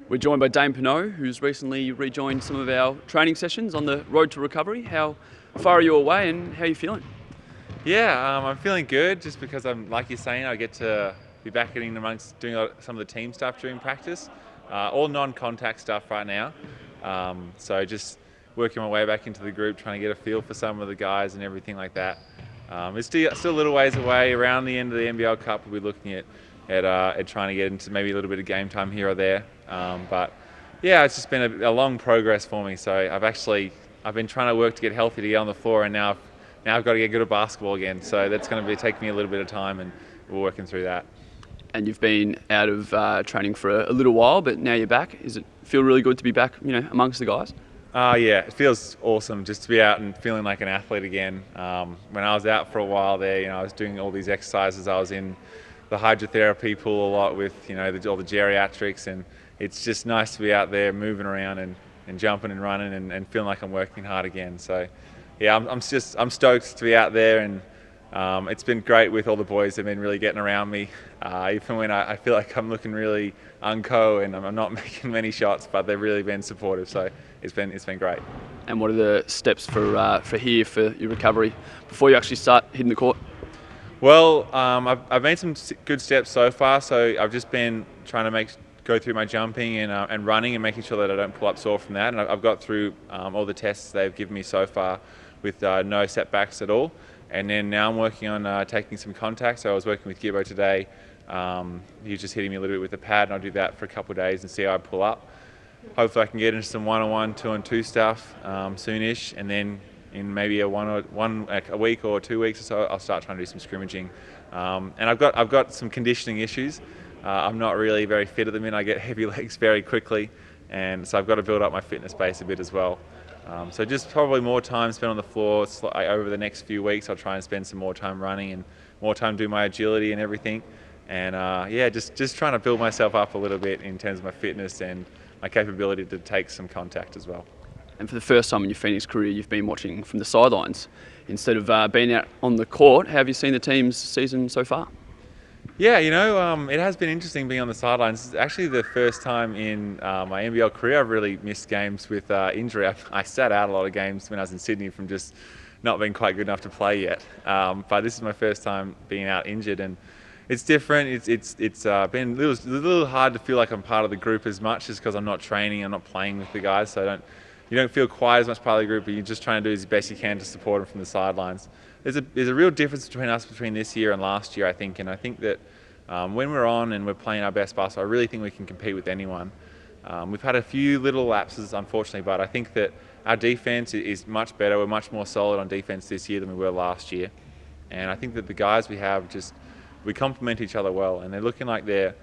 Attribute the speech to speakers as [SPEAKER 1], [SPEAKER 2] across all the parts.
[SPEAKER 1] We're joined by Dane Pineau, who's recently rejoined some of our training sessions on the road to recovery. How far are you away and how are you feeling?
[SPEAKER 2] Yeah, I'm feeling good just because like you're saying, I get to be back in amongst doing some of the team stuff during practice, all non-contact stuff right now. So just working my way back into the group, trying to get a feel for some of the guys and everything like that. It's still a little ways away. Around the end of the NBL Cup, we'll be looking at trying to get into maybe a little bit of game time here or there. But yeah, it's just been a long progress for me. So I've been trying to work to get healthy to get on the floor, and now I've got to get good at basketball again. So that's going to be taking me a little bit of time, and we're working through that.
[SPEAKER 1] And you've been out of training for a little while, but now you're back. Does it feel really good to be back, amongst the guys?
[SPEAKER 2] Yeah, it feels awesome just to be out and feeling like an athlete again. When I was out for a while there, I was doing all these exercises. I was in the hydrotherapy pool a lot with, all the geriatrics, and it's just nice to be out there moving around and jumping and running and feeling like I'm working hard again. So, yeah, I'm stoked to be out there, and it's been great with all the boys. They've been really getting around me, even when I feel like I'm looking really unco and I'm not making many shots, but they've really been supportive. So it's been great.
[SPEAKER 1] And what are the steps for your recovery before you actually start hitting the court?
[SPEAKER 2] Well, I've made some good steps so far. So I've just been trying to go through my jumping and running and making sure that I don't pull up sore from that. And I've got through all the tests they've given me so far with no setbacks at all. And then now I'm working on taking some contact. So I was working with Gibbo today. He was just hitting me a little bit with the pad, and I'll do that for a couple of days and see how I pull up. Hopefully I can get into some one-on-one, two-on-two stuff soonish, and then in maybe a week or 2 weeks or so, I'll start trying to do some scrimmaging. And I've got some conditioning issues. I'm not really very fit at the minute. I get heavy legs very quickly, and so I've got to build up my fitness base a bit as well. So just probably more time spent on the floor over the next few weeks. I'll try and spend some more time running and more time doing my agility and everything. And just trying to build myself up a little bit in terms of my fitness and my capability to take some contact as well.
[SPEAKER 1] And for the first time in your Phoenix career, you've been watching from the sidelines instead of being out on the court. How have you seen the team's season so far?
[SPEAKER 2] Yeah, it has been interesting being on the sidelines. It's actually the first time in my NBL career I've really missed games with injury. I sat out a lot of games when I was in Sydney from just not being quite good enough to play yet. But this is my first time being out injured, and it's different. It's been a little hard to feel like I'm part of the group as much, just because I'm not training, I'm not playing with the guys, so you don't feel quite as much part of the group, but you're just trying to do as best you can to support them from the sidelines. There's a real difference between this year and last year, I think, and I think that when we're on and we're playing our best basketball, I really think we can compete with anyone. We've had a few little lapses, unfortunately, but I think that our defense is much better. We're much more solid on defense this year than we were last year, and I think that the guys we have we complement each other well, and they're looking like they're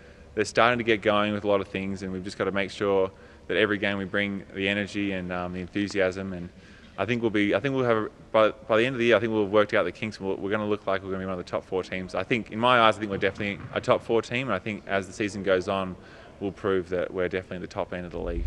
[SPEAKER 2] starting to get going with a lot of things, and we've just got to make sure that every game we bring the energy and the enthusiasm, and I think we'll have by the end of the year, I think we'll have worked out the kinks. We're going to look like we're going to be one of the top 4 teams. I think, in my eyes, we're definitely a top 4 team, and I think as the season goes on, we'll prove that we're definitely at the top end of the league.